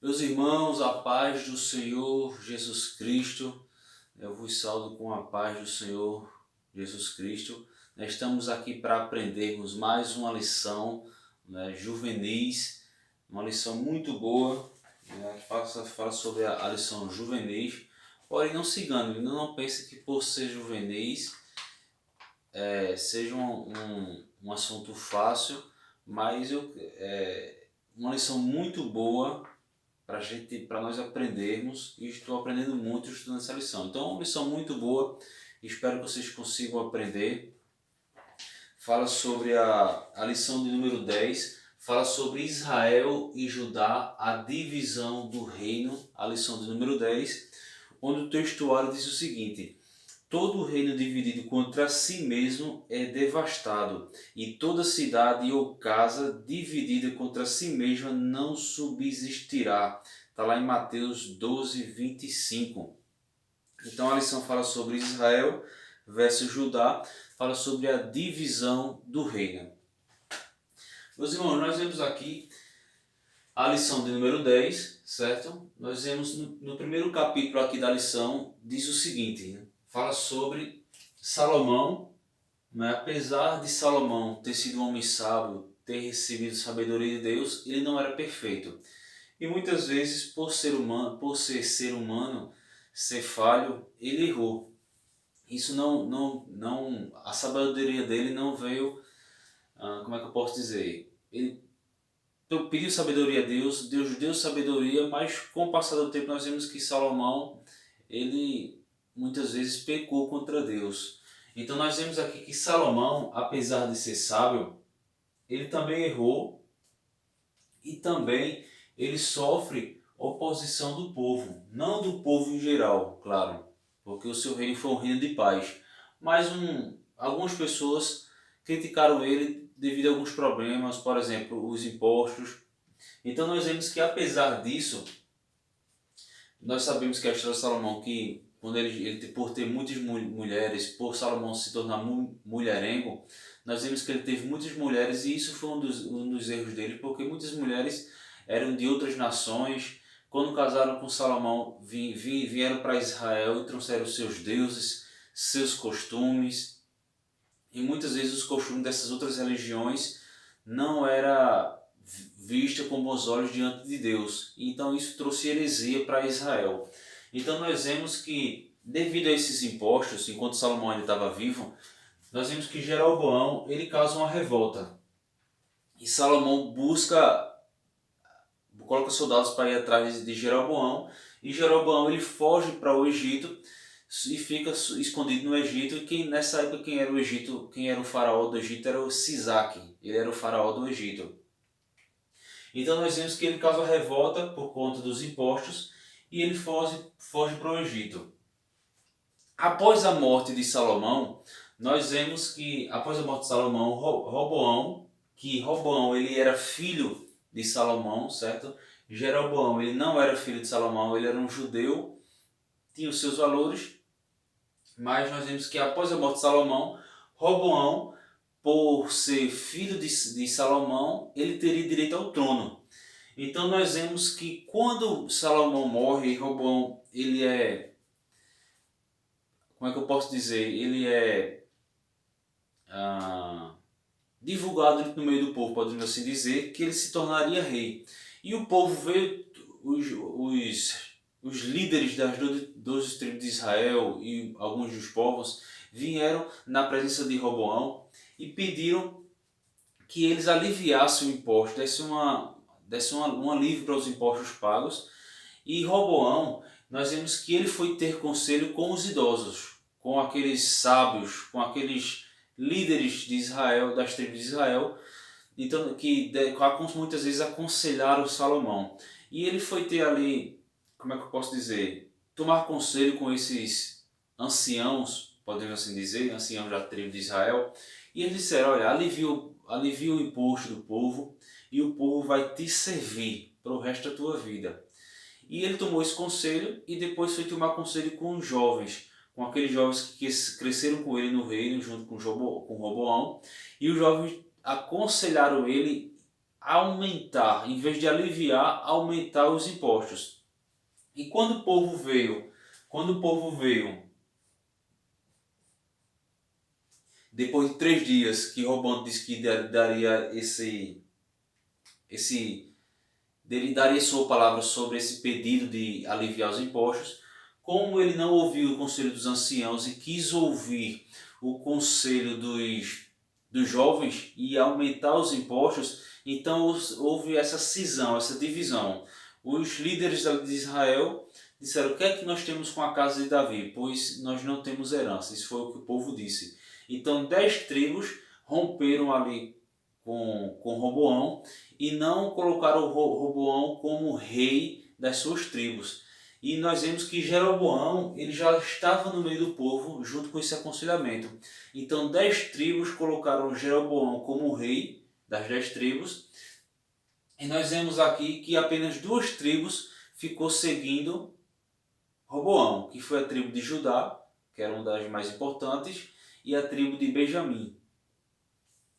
Meus irmãos, a paz do Senhor Jesus Cristo, eu vos saúdo com a paz do Senhor Jesus Cristo. Nós estamos aqui para aprendermos mais uma lição, juvenis, uma lição muito boa, que fala sobre a lição juvenis. Porém, não se engane, não pense que por ser juvenis seja um assunto fácil, mas uma lição muito boa para nós aprendermos, e estou aprendendo muito estudando essa lição. Então, é uma lição muito boa, espero que vocês consigam aprender. Fala sobre a lição de número 10, fala sobre Israel e Judá, a divisão do reino, a lição de número 10, onde o textuário diz o seguinte: todo reino dividido contra si mesmo é devastado, e toda cidade ou casa dividida contra si mesma não subsistirá. Está lá em Mateus 12, 25. Então a lição fala sobre Israel versus Judá, fala sobre a divisão do reino. Meus irmãos, nós vemos aqui a lição de número 10, certo? Nós vemos no primeiro capítulo aqui da lição, diz o seguinte, fala sobre Salomão, apesar de Salomão ter sido um homem sábio, ter recebido sabedoria de Deus, ele não era perfeito. E muitas vezes, por ser ser humano, ser falho, ele errou. Isso a sabedoria dele não veio, como é que eu posso dizer? Ele pediu sabedoria a Deus, Deus deu sabedoria, mas com o passar do tempo nós vemos que Salomão, ele muitas vezes pecou contra Deus. Então nós vemos aqui que Salomão, apesar de ser sábio, ele também errou e também ele sofre oposição do povo. Não do povo em geral, claro, porque o seu reino foi um reino de paz. Mas algumas pessoas criticaram ele devido a alguns problemas, por exemplo, os impostos. Então nós vemos que apesar disso, nós sabemos que a história de Salomão, que quando ele por ter muitas mulheres, por Salomão se tornar mulherengo, nós vemos que ele teve muitas mulheres e isso foi um dos erros dele, porque muitas mulheres eram de outras nações. Quando casaram com Salomão, vieram para Israel e trouxeram seus deuses, seus costumes, e muitas vezes os costumes dessas outras religiões não era vista com bons olhos diante de Deus. Então isso trouxe heresia para Israel. Então nós vemos que, devido a esses impostos, enquanto Salomão ainda estava vivo, nós vemos que Jeroboão ele causa uma revolta. E Salomão coloca soldados para ir atrás de Jeroboão, e Jeroboão ele foge para o Egito e fica escondido no Egito. E nessa época quem era o Egito, quem era o faraó do Egito era o Sisaque, ele era o faraó do Egito. Então nós vemos que ele causa revolta por conta dos impostos e ele foge para o Egito. Após a morte de Salomão, nós vemos que após a morte de Salomão, Roboão ele era filho de Salomão, certo? Jeroboão ele não era filho de Salomão, ele era um judeu, tinha os seus valores, mas nós vemos que após a morte de Salomão, Roboão, por ser filho de Salomão, ele teria direito ao trono. Então nós vemos que quando Salomão morre, Roboão, ele é, como é que eu posso dizer, ele é divulgado no meio do povo, podemos assim dizer, que ele se tornaria rei. E o povo veio, os líderes das 12 tribos de Israel e alguns dos povos vieram na presença de Roboão e pediram que eles aliviassem o imposto, desse um alívio para os impostos pagos. E Roboão, nós vemos que ele foi ter conselho com os idosos, com aqueles sábios, com aqueles líderes de Israel, das tribos de Israel, então, que muitas vezes aconselharam Salomão. E ele foi ter ali, como é que eu posso dizer, tomar conselho com esses anciãos, podemos assim dizer, anciãos da tribo de Israel, e eles disseram: olha, alivia o imposto do povo e o povo vai te servir para o resto da tua vida. E ele tomou esse conselho e depois foi tomar conselho com os jovens, com aqueles jovens que cresceram com ele no reino, junto com Roboão, e os jovens aconselharam ele aumentar, em vez de aliviar, aumentar os impostos. E quando o povo veio, depois de 3 dias que Roboão disse que daria ele daria sua palavra sobre esse pedido de aliviar os impostos, como ele não ouviu o conselho dos anciãos e quis ouvir o conselho dos jovens e aumentar os impostos, então houve essa cisão, essa divisão. Os líderes de Israel disseram: o que é que nós temos com a casa de Davi? Pois nós não temos herança. Isso foi o que o povo disse. Então 10 tribos romperam ali com Roboão e não colocaram Roboão como rei das suas tribos. E nós vemos que Jeroboão ele já estava no meio do povo junto com esse aconselhamento. Então 10 tribos colocaram Jeroboão como rei das 10 tribos. E nós vemos aqui que apenas 2 tribos ficou seguindo Roboão, que foi a tribo de Judá, que era uma das mais importantes, e a tribo de Benjamim.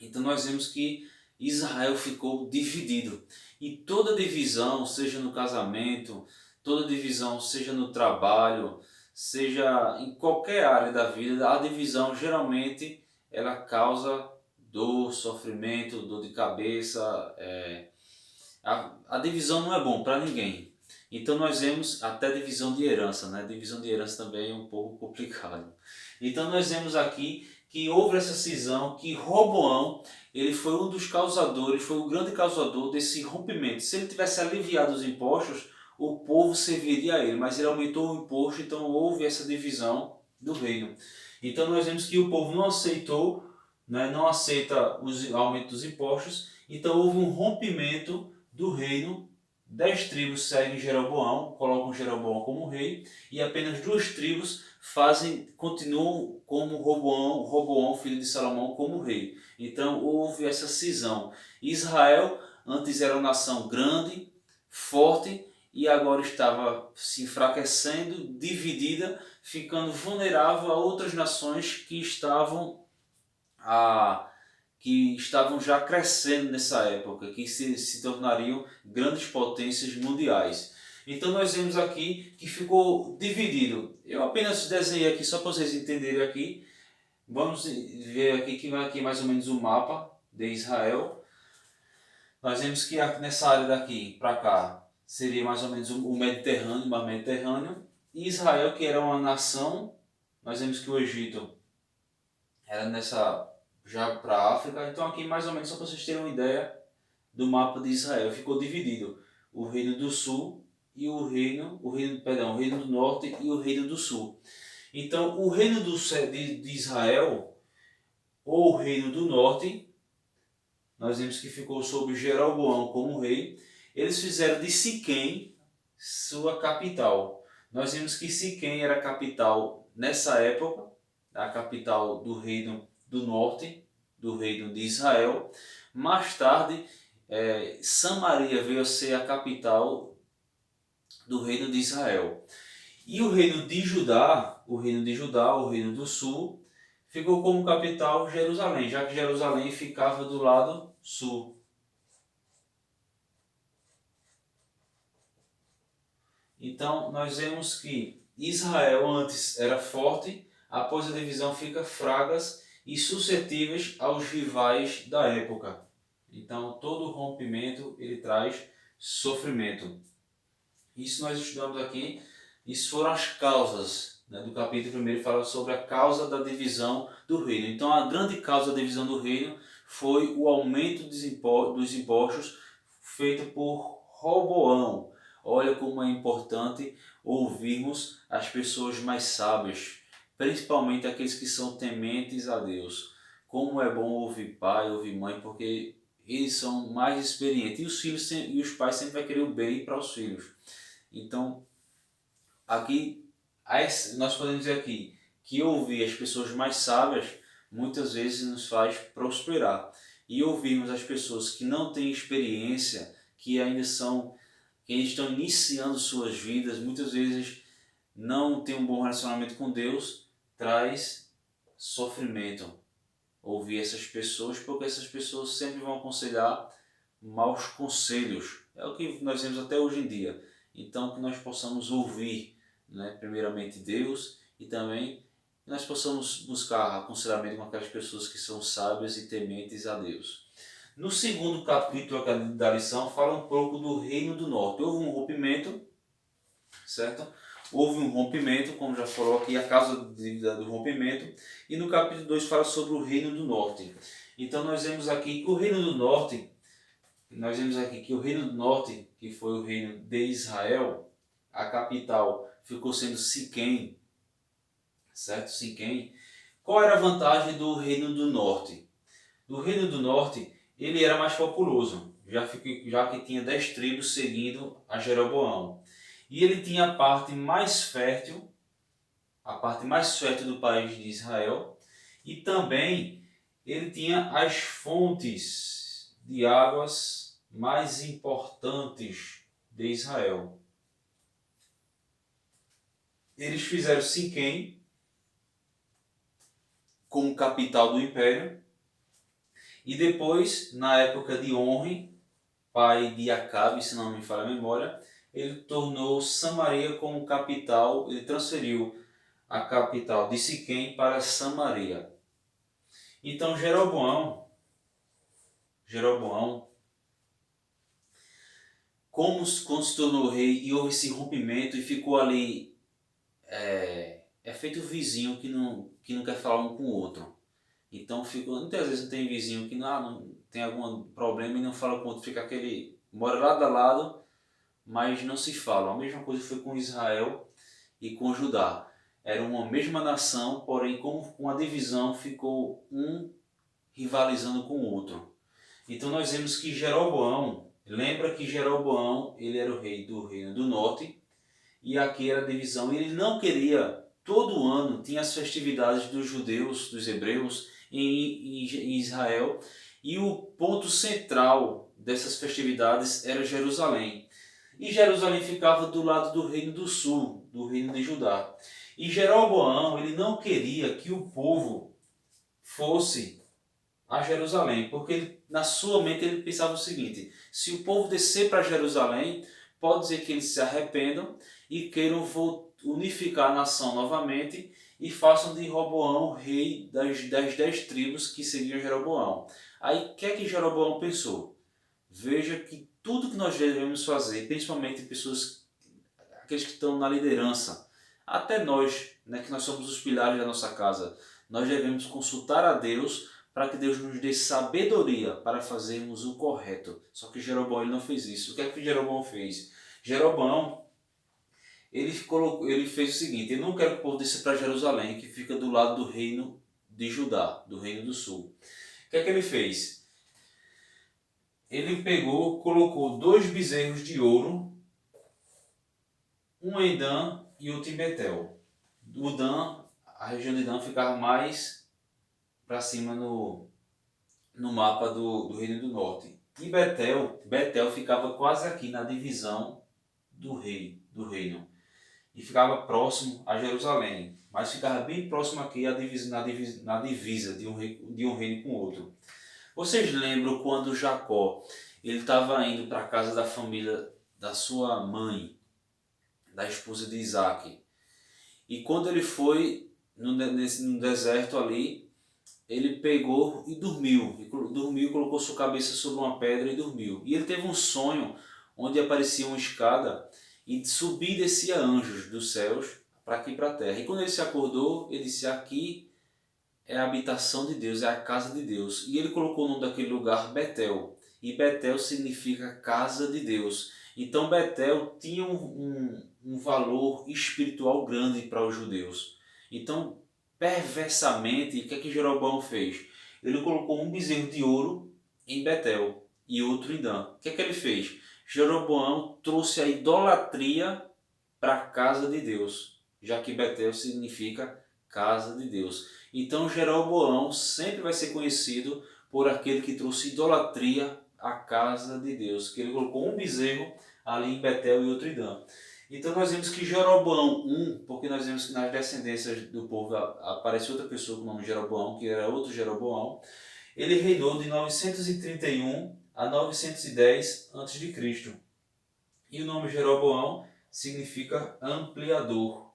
Então nós vemos que Israel ficou dividido. E toda divisão, seja no casamento, toda divisão, seja no trabalho, seja em qualquer área da vida, a divisão geralmente ela causa dor, sofrimento, dor de cabeça. A divisão não é bom para ninguém. Então nós vemos até divisão de herança, né? Divisão de herança também é um pouco complicado. Então nós vemos aqui que houve essa cisão, que Roboão ele foi um dos causadores, foi o grande causador desse rompimento. Se ele tivesse aliviado os impostos, o povo serviria a ele, mas ele aumentou o imposto, então houve essa divisão do reino. Então nós vemos que o povo não aceitou, né, não aceita os aumentos dos impostos, então houve um rompimento do reino. 10 tribos seguem Jeroboão, colocam Jeroboão como rei, e apenas 2 tribos continuam como Roboão, filho de Salomão, como rei. Então houve essa cisão. Israel antes era uma nação grande, forte, e agora estava se enfraquecendo, dividida, ficando vulnerável a outras nações que estavam já crescendo nessa época, que se tornariam grandes potências mundiais. Então nós vemos aqui que ficou dividido. Eu apenas desenhei aqui só para vocês entenderem aqui. Vamos ver aqui que vai aqui mais ou menos o mapa de Israel. Nós vemos que nessa área daqui para cá seria mais ou menos o Mediterrâneo, o Mar Mediterrâneo. E Israel, que era uma nação, nós vemos que o Egito era nessa já para a África. Então aqui mais ou menos só para vocês terem uma ideia do mapa de Israel, ficou dividido o Reino do Sul e o Reino do Norte e o Reino do Sul. Então o Reino de Israel, ou o Reino do Norte, nós vemos que ficou sob Jeroboão como rei. Eles fizeram de Siquém sua capital. Nós vemos que Siquém era a capital nessa época, a capital do Reino do Norte, do Reino de Israel. Mais tarde, Samaria veio a ser a capital do Reino de Israel. E o Reino de Judá, o Reino do Sul, ficou como capital Jerusalém, já que Jerusalém ficava do lado sul. Então nós vemos que Israel antes era forte, após a divisão fica fragas e suscetíveis aos rivais da época. Então todo rompimento ele traz sofrimento. Isso nós estudamos aqui, isso foram as causas, né, do capítulo 1 fala sobre a causa da divisão do reino. Então a grande causa da divisão do reino foi o aumento dos impostos feito por Roboão. Olha como é importante ouvirmos as pessoas mais sábias, principalmente aqueles que são tementes a Deus. Como é bom ouvir pai, ouvir mãe, porque eles são mais experientes. E os filhos e os pais sempre vão querer o bem para os filhos. Então, aqui nós podemos dizer aqui que ouvir as pessoas mais sábias muitas vezes nos faz prosperar. E ouvirmos as pessoas que não têm experiência, que ainda estão iniciando suas vidas, muitas vezes não têm um bom relacionamento com Deus, traz sofrimento. Ouvir essas pessoas, porque essas pessoas sempre vão aconselhar maus conselhos. É o que nós vemos até hoje em dia. Então que nós possamos ouvir, né, primeiramente Deus, e também que nós possamos buscar aconselhamento com aquelas pessoas que são sábias e tementes a Deus. No segundo capítulo da lição fala um pouco do Reino do Norte. Houve um rompimento, certo? Houve um rompimento, como já falou aqui, a causa do rompimento. E no capítulo 2 fala sobre o Reino do Norte. Então nós vemos aqui que o Reino do Norte, que foi o reino de Israel, a capital ficou sendo Siquém, certo? Siquém. Qual era a vantagem do Reino do Norte? Do Reino do Norte, ele era mais populoso, já que tinha 10 tribos seguindo a Jeroboão. E ele tinha a parte mais fértil do país de Israel, e também ele tinha as fontes de águas mais importantes de Israel. Eles fizeram Siquém como capital do império, e depois, na época de Onri, pai de Acabe, se não me falha a memória, ele tornou Samaria como capital, ele transferiu a capital de Siquém para Samaria. Então Jeroboão, quando se tornou rei e houve esse rompimento e ficou ali, é feito vizinho que não quer falar um com o outro. Então muitas vezes não tem vizinho que não tem algum problema e não fala com o outro, fica aquele, mora lado a lado, mas não se falam. A mesma coisa foi com Israel e com Judá. Era uma mesma nação, porém com a divisão ficou um rivalizando com o outro. Então nós vemos que Jeroboão, lembra que Jeroboão ele era o rei do Reino do Norte, e aqui era a divisão. Ele não queria, todo ano tinha as festividades dos judeus, dos hebreus em Israel, e o ponto central dessas festividades era Jerusalém. E Jerusalém ficava do lado do Reino do Sul, do Reino de Judá. E Jeroboão ele não queria que o povo fosse a Jerusalém, porque na sua mente ele pensava o seguinte: se o povo descer para Jerusalém, pode dizer que eles se arrependam e queiram unificar a nação novamente e façam de Roboão rei das 10 tribos que seguiam Jeroboão. Aí o que é que Jeroboão pensou? Veja que tudo que nós devemos fazer, principalmente aqueles que estão na liderança, até nós, né, que nós somos os pilares da nossa casa, nós devemos consultar a Deus para que Deus nos dê sabedoria para fazermos o correto. Só que Jeroboão ele não fez isso. O que é que Jeroboão fez? Jeroboão ele fez o seguinte: ele não quer que o povo desça para Jerusalém, que fica do lado do reino de Judá, do reino do sul. O que é que ele fez? Ele colocou 2 bezerros de ouro, um em Dan e outro em Betel. O Dan, a região de Dan ficava mais para cima no mapa do Reino do Norte. E Betel ficava quase aqui na divisão do reino. E ficava próximo a Jerusalém, mas ficava bem próximo aqui na divisa de um reino com outro. Vocês lembram quando Jacó ele estava indo para a casa da família da sua mãe, da esposa de Isaac? E quando ele foi no deserto ali, ele pegou e dormiu. Colocou sua cabeça sobre uma pedra e dormiu. E ele teve um sonho onde aparecia uma escada e subia e descia anjos dos céus para aqui para a terra. E quando ele se acordou, ele disse: aqui é a habitação de Deus, é a casa de Deus. E ele colocou o nome daquele lugar Betel. E Betel significa casa de Deus. Então Betel tinha um valor espiritual grande para os judeus. Então, perversamente, o que é que Jeroboão fez? Ele colocou um bezerro de ouro em Betel e outro em Dan. O que é que ele fez? Jeroboão trouxe a idolatria para a casa de Deus, já que Betel significa casa de Deus. Então Jeroboão sempre vai ser conhecido por aquele que trouxe idolatria à casa de Deus, que ele colocou um bezerro ali em Betel e outro em Dan. Então nós vemos que Jeroboão I, porque nós vemos que nas descendências do povo aparece outra pessoa com o nome Jeroboão, que era outro Jeroboão, ele reinou de 931 a 910 a.C. E o nome Jeroboão significa ampliador.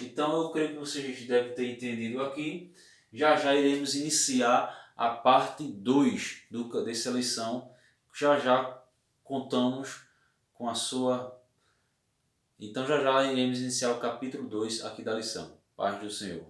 Então eu creio que vocês devem ter entendido aqui. Já já iremos iniciar a parte 2 dessa lição. Já já contamos com a sua... Então já já iremos iniciar o capítulo 2 aqui da lição. Paz do Senhor.